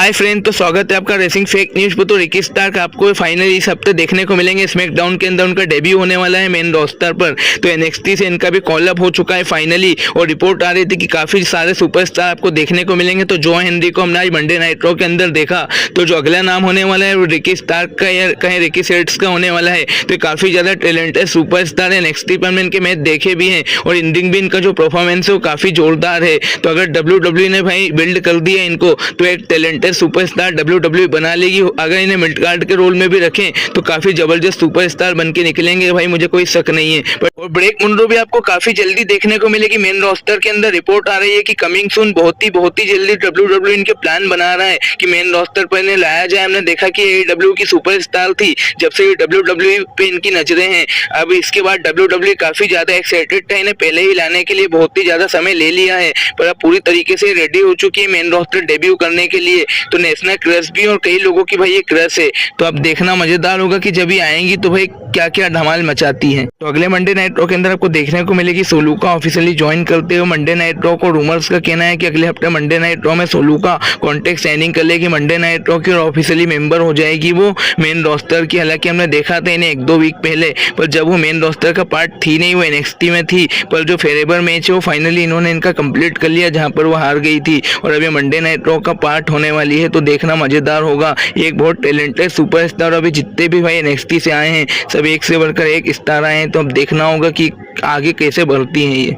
Hi friend, तो स्वागत है आपका रेसिंग फेक न्यूज पर। तो रिकी स्टार्क आपको फाइनली इस हफ्ते देखने को मिलेंगे। स्मैकडाउन के अंदर उनका डेब्यू होने वाला है मेन रोस्टर पर। तो एनएक्सटी से इनका भी कॉल अप हो चुका है फाइनली, और रिपोर्ट आ रही थी कि काफी सारे सुपरस्टार आपको देखने को मिलेंगे। तो जो हेनरी को हमने आज मंडे नाइट रॉ के अंदर देखा, तो जो अगला नाम होने वाला है वो रिकी स्टार्क का या कहीं रिकी सेट्स का होने वाला है। तो काफी ज्यादा टैलेंटेड सुपरस्टार है। एनएक्सटी पर मैंने इनके मैच देखे भी हैं, और इन दिन भी इनका जो परफॉर्मेंस है वो काफी जोरदार है। तो अगर डब्ल्यूडब्ल्यू ने भाई बिल्ड कर दिया इनको, तो एक टैलेंटेड सुपरस्टार डब्ल्यूडब्ल्यू बना लेगी। अगर इन्हें मिड कार्ड के रोल में भी रखें तो काफी जबरदस्त सुपरस्टार बन के निकलेंगे भाई, मुझे कोई शक नहीं है। और ब्रेक मुंड्रो भी आपको काफी जल्दी देखने को मिलेगी मेन रोस्टर के अंदर। रिपोर्ट आ रही है कि कमिंग सून, बहुत ही जल्दी डब्ल्यूडब्ल्यू इनके प्लान बना रहा है कि मेन रोस्टर पर इन्हें लाया जाए। हमने देखा कि एडब्ल्यू की सुपरस्टार थी, जब से डब्ल्यूडब्ल्यू पे इनकी नजरें हैं। अब इसके बाद डब्ल्यूडब्ल्यू काफी ज्यादा एक्साइटेड था इन्हें पहले ही लाने के लिए, बहुत ही ज्यादा समय ले लिया है, पर अब पूरी तरीके से रेडी हो चुकी है मेन रोस्टर डेब्यू करने के लिए। तो नेशनल क्रश भी और कई लोगों की भाई ये क्रश है। तो अब देखना मजेदार होगा कि जब ये आएंगी तो भाई क्या क्या धमाल मचाती हैं। तो अगले मंडे नाइट रॉ के अंदर आपको देखने को मिलेगी सोलुका ऑफिशियली ज्वाइन करते हुए मंडे नाइट रॉ को। रूमर्स का कहना है कि अगले हफ्ते मंडे नाइट रॉ में सोलुका कॉन्ट्रैक्ट साइनिंग कर लेगी मंडे नाइट रॉ की, और ऑफिशियली मेंबर हो जाएगी वो मेन रोस्टर की। हालांकि हमने देखा था इन्हें 1-2 वीक पहले, पर जब वो मेन रोस्टर का पार्ट थी नहीं, वो एनएक्सटी में थी। पर जो फेरेबर मैच है वो फाइनली इन्होंने इनका कंप्लीट कर लिया, जहां पर वो हार गई थी, और अभी मंडे नाइट रॉ का पार्ट होने वाली है। तो देखना मजेदार होगा। एक बहुत टैलेंटेड सुपरस्टार, अभी जितने भी भाई एनएक्सटी से आए हैं सब एक से बढ़कर एक स्टार आए हैं। तो अब देखना होगा कि आगे कैसे बढ़ती हैं ये।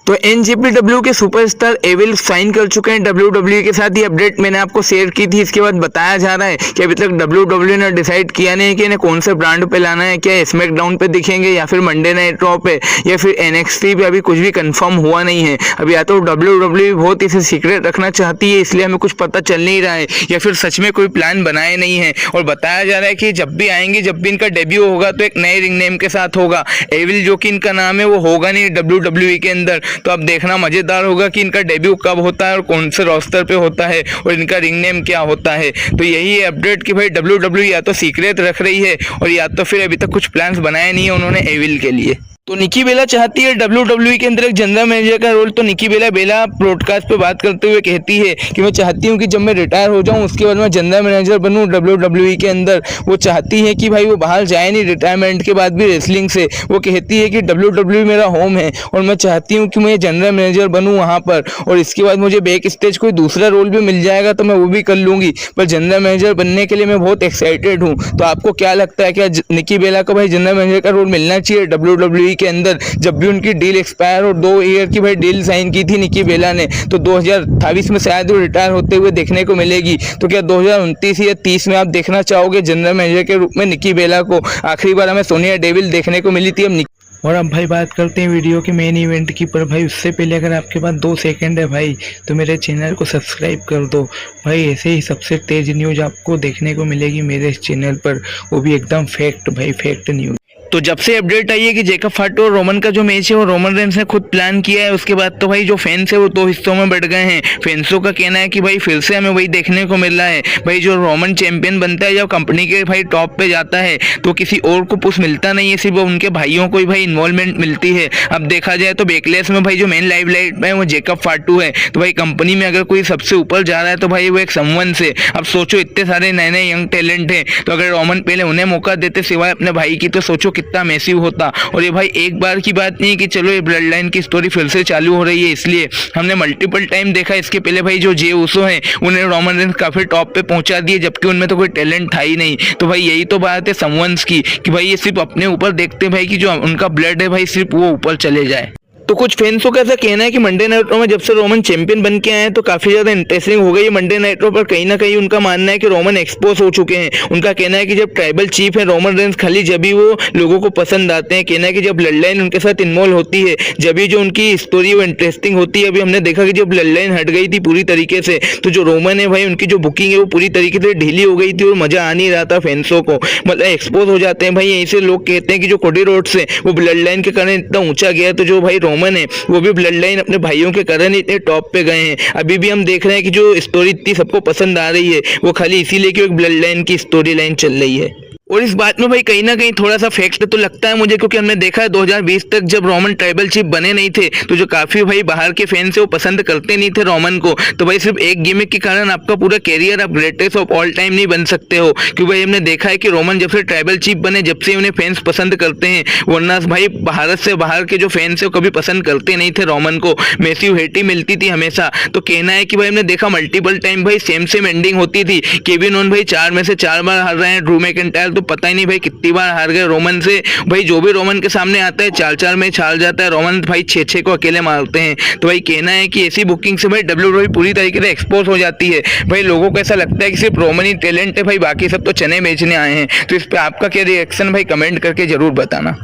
तो एनजेपीडब्ल्यू के सुपरस्टार एविल साइन कर चुके हैं डब्ल्यूडब्ल्यू के साथ। ये अपडेट मैंने आपको शेयर की थी। इसके बाद बताया जा रहा है कि अभी तक डब्ल्यूडब्ल्यू ने डिसाइड किया नहीं कि इन्हें कौन से ब्रांड पे लाना है, क्या स्मैकडाउन पे दिखेंगे या फिर मंडे नाइट रॉ पे या फिर एनएक्सटी पे। अभी कुछ भी कंफर्म हुआ नहीं है। अभी या तो डब्ल्यूडब्ल्यू बहुत इसे सीक्रेट रखना चाहती है, इसलिए हमें कुछ पता चल नहीं रहा है, या फिर सच में कोई प्लान बनाए नहीं है। और बताया जा रहा है कि जब भी आएंगे, जब भी इनका डेब्यू होगा तो एक नए रिंग नेम के साथ होगा। एविल जो कि इनका नाम है वो होगा नहीं डब्ल्यूडब्ल्यू के अंदर। तो अब देखना मजेदार होगा कि इनका डेब्यू कब होता है और कौन से रोस्टर पे होता है और इनका रिंग नेम क्या होता है। तो यही है अपडेट कि भाई डब्ल्यूडब्ल्यू या तो सीक्रेट रख रही है, और या तो फिर अभी तक कुछ प्लान्स बनाए नहीं है उन्होंने एविल के लिए। तो निकी बेला चाहती है डब्ल्यूडब्ल्यू के अंदर एक जनरल मैनेजर का रोल। तो निकी बेला ब्रॉडकास्ट पे बात करते हुए कहती है कि मैं चाहती हूँ कि जब मैं रिटायर हो जाऊँ उसके बाद मैं जनरल मैनेजर बनूँ डब्ल्यूडब्ल्यू के अंदर। वो चाहती है कि भाई वो बाहर जाए नहीं रिटायरमेंट के बाद भी रेसलिंग से। वो कहती है कि डब्ल्यूडब्ल्यू मेरा होम है, और मैं चाहती हूँ कि मैं जनरल मैनेजर बनूँ वहाँ पर, और इसके बाद मुझे बैक स्टेज कोई दूसरा रोल भी मिल जाएगा तो मैं वो भी कर लूँगी, पर जनरल मैनेजर बनने के लिए मैं बहुत एक्साइटेड हूँ। तो आपको क्या लगता है, क्या निकी बेला को भाई जनरल मैनेजर का रोल मिलना चाहिए डब्ल्यूडब्ल्यू के अंदर? जब भी उनकी डील एक्सपायर और 2 ईयर की भाई डील साइन की थी निकी बेला ने, तो 2028 में शायद वो रिटायर होते हुए देखने को मिलेगी। तो क्या 2029 या 30 में आप देखना चाहोगे जनरल मैनेजर के रूप में निकी बेला को? आखिरी बार हमें सोनिया डेविल देखने को मिली थी। और अब भाई बात करते हैं वीडियो के मेन इवेंट की। पर भाई उससे पहले अगर आपके पास 2 सेकंड है भाई, तो मेरे चैनल को सब्सक्राइब कर दो भाई। ऐसे ही सबसे तेज न्यूज आपको देखने को मिलेगी मेरे इस चैनल पर, वो भी एकदम फैक्ट भाई, फैक्ट न्यूज। तो जब से अपडेट आई है कि जैकब फाटो और रोमन का जो मैच है वो रोमन रेंस ने खुद प्लान किया है, उसके बाद तो भाई जो फैंस है वो 2 हिस्सों में बढ़ गए हैं। फैंसों का कहना है कि भाई फिर से हमें वही देखने को मिल रहा है भाई, जो रोमन चैंपियन बनता है, जब कंपनी के भाई टॉप पे जाता है तो किसी और को पुश मिलता नहीं है, सिर्फ उनके भाइयों को ही भाई इन्वॉल्वमेंट मिलती है। अब देखा जाए तो बैकलेस में भाई जो मेन लाइव लाइट है वो जैकब फाटू है। तो भाई कंपनी में अगर कोई सबसे ऊपर जा रहा है तो भाई वो एक समवन से। अब सोचो इतने सारे नए नए यंग टैलेंट है, तो अगर रोमन पहले उन्हें मौका देते सिवाय अपने भाई की, तो सोचो कितना मैसिव होता। और ये भाई एक बार की बात नहीं कि चलो ये ब्लड लाइन की स्टोरी फिर से चालू हो रही है, इसलिए हमने मल्टीपल टाइम देखा। इसके पहले भाई जो जे ऊसो हैं उन्हें रोमन रेंस काफी टॉप पे पहुंचा दिए, जबकि उनमें तो कोई टैलेंट था ही नहीं। तो भाई यही तो बात है समवंस की, कि भाई ये सिर्फ अपने ऊपर देखते हैं भाई कि जो उनका ब्लड है भाई सिर्फ वो ऊपर चले जाए। तो कुछ फैंसों का ऐसा कहना है कि मंडे नाइट रॉ में जब से रोमन चैंपियन बन के आए हैं तो काफी ज्यादा इंटरेस्टिंग हो गई है मंडे नाइट रॉ। पर कहीं ना कहीं उनका मानना है कि रोमन एक्सपोज हो चुके हैं। उनका कहना है कि जब ट्राइबल चीफ है रोमन रेंस, खाली जब ही वो लोगों को पसंद आते हैं। कहना है कि जब ब्लड लाइन उनके साथ इन्वॉल्व होती है, जब ही जो उनकी स्टोरी वो इंटरेस्टिंग होती है। अभी हमने देखा कि जब ब्लड लाइन हट गई थी पूरी तरीके से, तो जो रोमन है भाई उनकी जो बुकिंग है वो पूरी तरीके से ढीली हो गई थी, और मजा आ नहीं रहा था फैंसों को। मतलब एक्सपोज हो जाते हैं भाई। यहीं से लोग कहते हैं कि जो कोडी रोड्स है वो ब्लड लाइन के कारण इतना ऊंचा गया, तो जो भाई रोमन है वो भी ब्लड लाइन अपने भाइयों के कारण इतने टॉप पे गए हैं। अभी भी हम देख रहे हैं कि जो स्टोरी इतनी सबको पसंद आ रही है वो खाली इसीलिए कि एक ब्लड लाइन की स्टोरी लाइन चल रही है। और इस बात में भाई कहीं ना कहीं थोड़ा सा फैक्ट तो लगता है मुझे, क्योंकि हमने देखा है 2020 तक जब रोमन ट्राइबल चीफ बने नहीं थे तो जो काफी भाई बाहर के फैंस है वो पसंद करते नहीं थे रोमन को। तो भाई सिर्फ एक गिमिक के कारण आपका पूरा कैरियर आप ग्रेटेस्ट ऑफ ऑल टाइम नहीं बन सकते हो, क्योंकि भाई हमने देखा है कि रोमन जब से ट्राइबल चीफ बने जब से उन्हें फैंस पसंद करते हैं, वरना भाई भारत से बाहर के जो फैंस है वो कभी पसंद करते नहीं थे रोमन को, मैसिव हेटी मिलती थी हमेशा। तो कहना है कि भाई हमने देखा मल्टीपल टाइम भाई सेम एंडिंग होती थी। केविन ओवन भाई 4 में से 4 बार हार रहे हैं, ड्रू मैकिंटायर तो पता ही नहीं भाई कितनी बार हार गए रोमन से। भाई जो भी रोमन के सामने आता है 4-4 मैच हार जाता है, रोमन भाई 6-6 को अकेले मारते हैं। तो भाई कहना है कि ऐसी बुकिंग से भाई WWE पूरी तरीके से एक्सपोज हो जाती है। भाई लोगों को ऐसा लगता है कि सिर्फ रोमन ही टैलेंट है, भाई बाकी सब तो चने बेचने आए हैं। तो इस पे आपका क्या रिएक्शन भाई कमेंट करके जरूर बताना।